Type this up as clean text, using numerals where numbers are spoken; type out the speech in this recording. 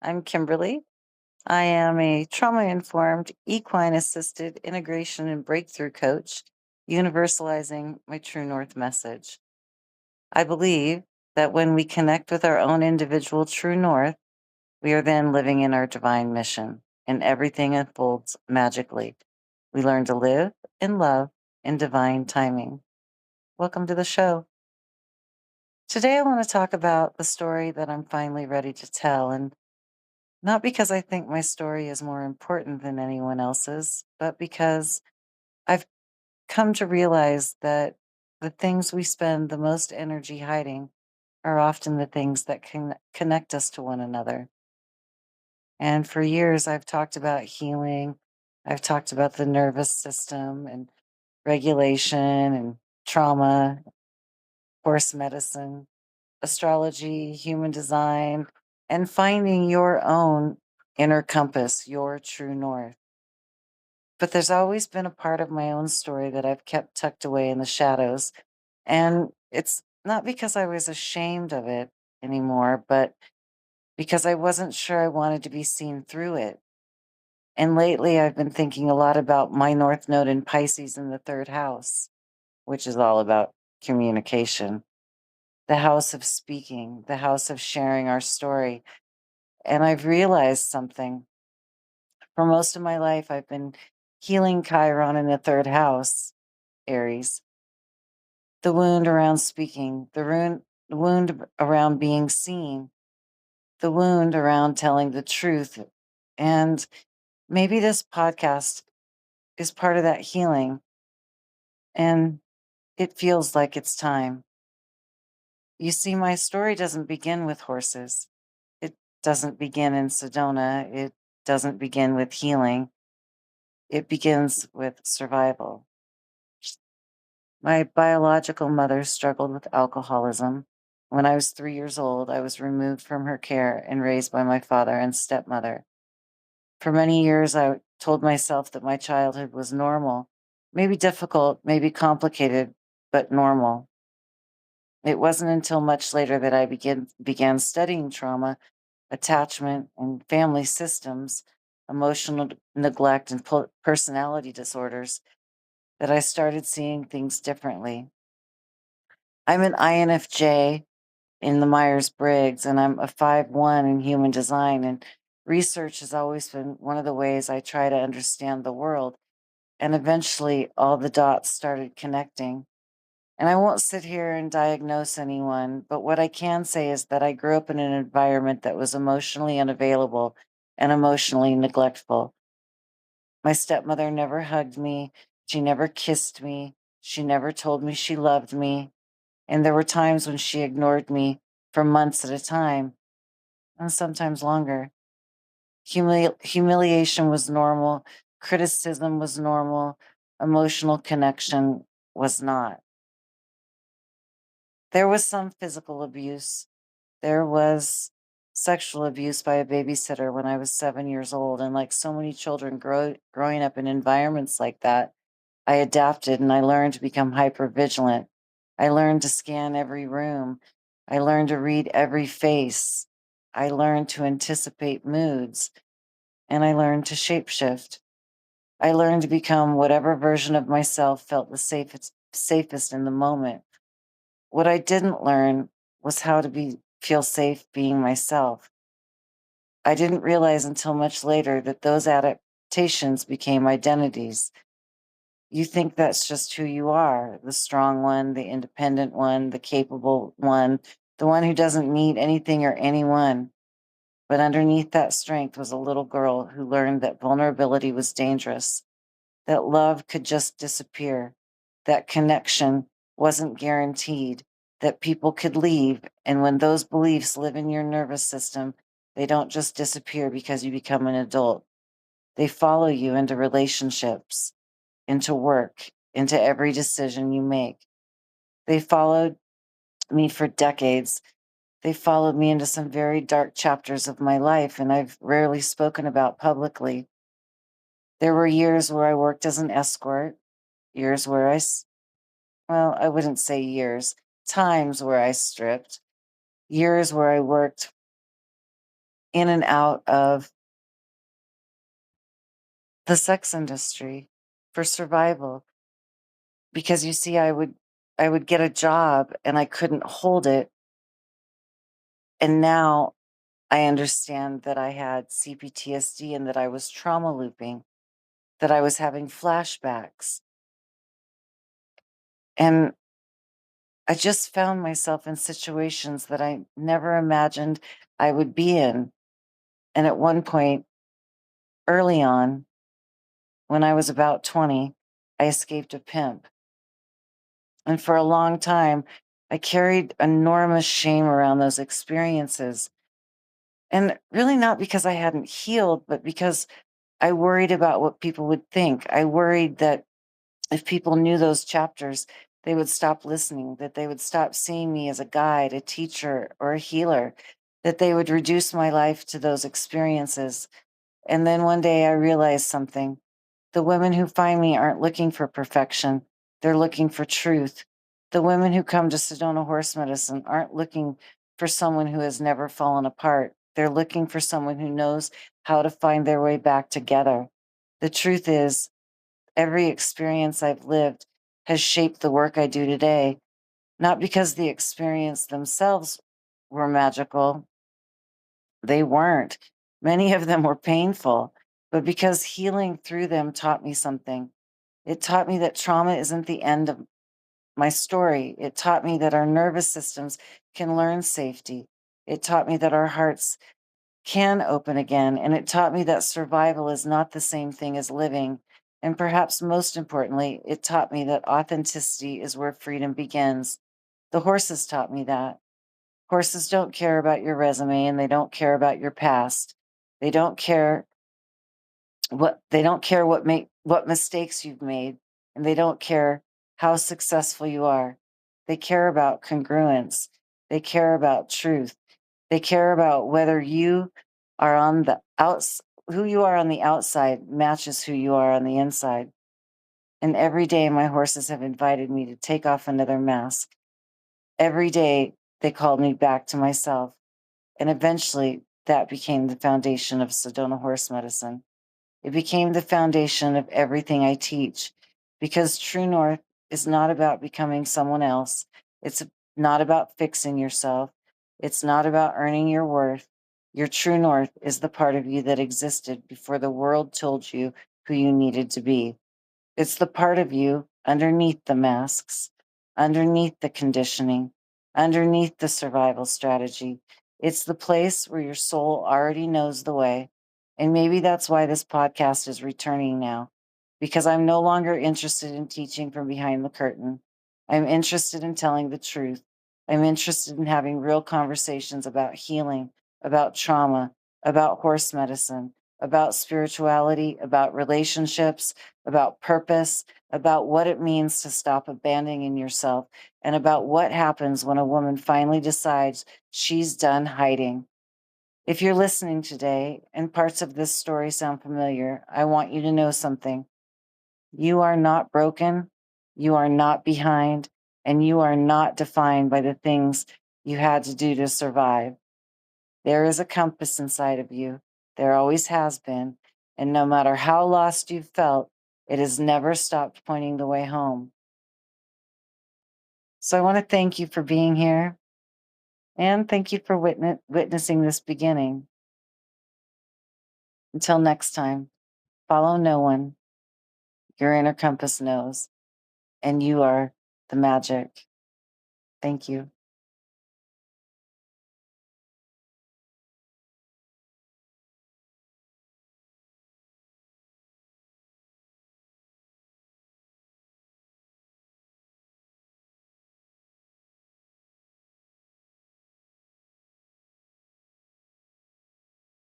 I'm Kimberly. I am a trauma informed, equine assisted integration and breakthrough coach, universalizing my True North message. I believe that when we connect with our own individual True North, we are then living in our divine mission, and everything unfolds magically. We learn to live and love in divine timing. Welcome to the show. Today, I want to talk about the story that I'm finally ready to tell. And not because I think my story is more important than anyone else's, but because I've come to realize that the things we spend the most energy hiding are often the things that can connect us to one another. And for years, I've talked about healing. I've talked about the nervous system and regulation and trauma, horse medicine, astrology, human design, and finding your own inner compass, your true north. But there's always been a part of my own story that I've kept tucked away in the shadows. And it's not because I was ashamed of it anymore, but because I wasn't sure I wanted to be seen through it. And lately, I've been thinking a lot about my North Node in Pisces in the third house, which is all about communication, the house of speaking, the house of sharing our story. And I've realized something. For most of my life, I've been healing Chiron in the third house, Aries, the wound around speaking, the wound around being seen, the wound around telling the truth. And maybe this podcast is part of that healing. And it feels like it's time. You see, my story doesn't begin with horses. It doesn't begin in Sedona. It doesn't begin with healing. It begins with survival. My biological mother struggled with alcoholism. When I was 3 years old, I was removed from her care and raised by my father and stepmother. For many years, I told myself that my childhood was normal, maybe difficult, maybe complicated, but normal. It wasn't until much later that I began studying trauma, attachment, and family systems, emotional neglect, and personality disorders that I started seeing things differently. I'm an INFJ in the Myers-Briggs, and I'm a 5/1 in human design. And research has always been one of the ways I try to understand the world. And eventually, all the dots started connecting. And I won't sit here and diagnose anyone, but what I can say is that I grew up in an environment that was emotionally unavailable and emotionally neglectful. My stepmother never hugged me. She never kissed me. She never told me she loved me. And there were times when she ignored me for months at a time, and sometimes longer. Humiliation was normal, criticism was normal, emotional connection was not. There was some physical abuse. There was sexual abuse by a babysitter when I was 7 years old. And like so many children growing up in environments like that, I adapted and I learned to become hypervigilant. I learned to scan every room. I learned to read every face. I learned to anticipate moods, and I learned to shapeshift. I learned to become whatever version of myself felt the safest in the moment. What I didn't learn was how to feel safe being myself. I didn't realize until much later that those adaptations became identities. You think that's just who you are, the strong one, the independent one, the capable one, the one who doesn't need anything or anyone. But underneath that strength was a little girl who learned that vulnerability was dangerous, that love could just disappear, that connection wasn't guaranteed, that people could leave. And when those beliefs live in your nervous system, they don't just disappear because you become an adult. They follow you into relationships, into work, into every decision you make. They followed me for decades. They followed me into some very dark chapters of my life, and I've rarely spoken about publicly. There were years where I worked as an escort, years where well, I wouldn't say years, times where I stripped, years where I worked in and out of the sex industry for survival. Because you see, I would get a job and I couldn't hold it. And now I understand that I had CPTSD and that I was trauma looping, that I was having flashbacks. And I just found myself in situations that I never imagined I would be in. And at one point, early on, when I was about 20, I escaped a pimp. And for a long time, I carried enormous shame around those experiences. And really not because I hadn't healed, but because I worried about what people would think. I worried that if people knew those chapters, they would stop listening, that they would stop seeing me as a guide, a teacher, or a healer, that they would reduce my life to those experiences. And then one day I realized something. The women who find me aren't looking for perfection, they're looking for truth. The women who come to Sedona Horse Medicine aren't looking for someone who has never fallen apart. They're looking for someone who knows how to find their way back together. The truth is, every experience I've lived has shaped the work I do today, not because the experience themselves were magical. They weren't. Many of them were painful, but because healing through them taught me something. It taught me that trauma isn't the end of my story. It taught me that our nervous systems can learn safety. It taught me that our hearts can open again. And it taught me that survival is not the same thing as living. And perhaps most importantly, it taught me that authenticity is where freedom begins. The horses taught me that. Horses don't care about your resume and they don't care about your past. They don't care what mistakes you've made, and they don't care how successful you are. They care about congruence. They care about truth. They care about whether you are on the outs who you are on the outside matches who you are on the inside. And every day my horses have invited me to take off another mask. Every day they called me back to myself. And eventually that became the foundation of Sedona Horse Medicine. It became the foundation of everything I teach because True North is not about becoming someone else. It's not about fixing yourself. It's not about earning your worth. Your True North is the part of you that existed before the world told you who you needed to be. It's the part of you underneath the masks, underneath the conditioning, underneath the survival strategy. It's the place where your soul already knows the way. And maybe that's why this podcast is returning now, because I'm no longer interested in teaching from behind the curtain. I'm interested in telling the truth. I'm interested in having real conversations about healing, about trauma, about horse medicine, about spirituality, about relationships, about purpose, about what it means to stop abandoning yourself, and about what happens when a woman finally decides she's done hiding. If you're listening today and parts of this story sound familiar, I want you to know something. You are not broken, you are not behind, and you are not defined by the things you had to do to survive. There is a compass inside of you. There always has been. And no matter how lost you've felt, it has never stopped pointing the way home. So I want to thank you for being here and thank you for witnessing this beginning. Until next time, follow no one. Your inner compass knows, and you are the magic. Thank you.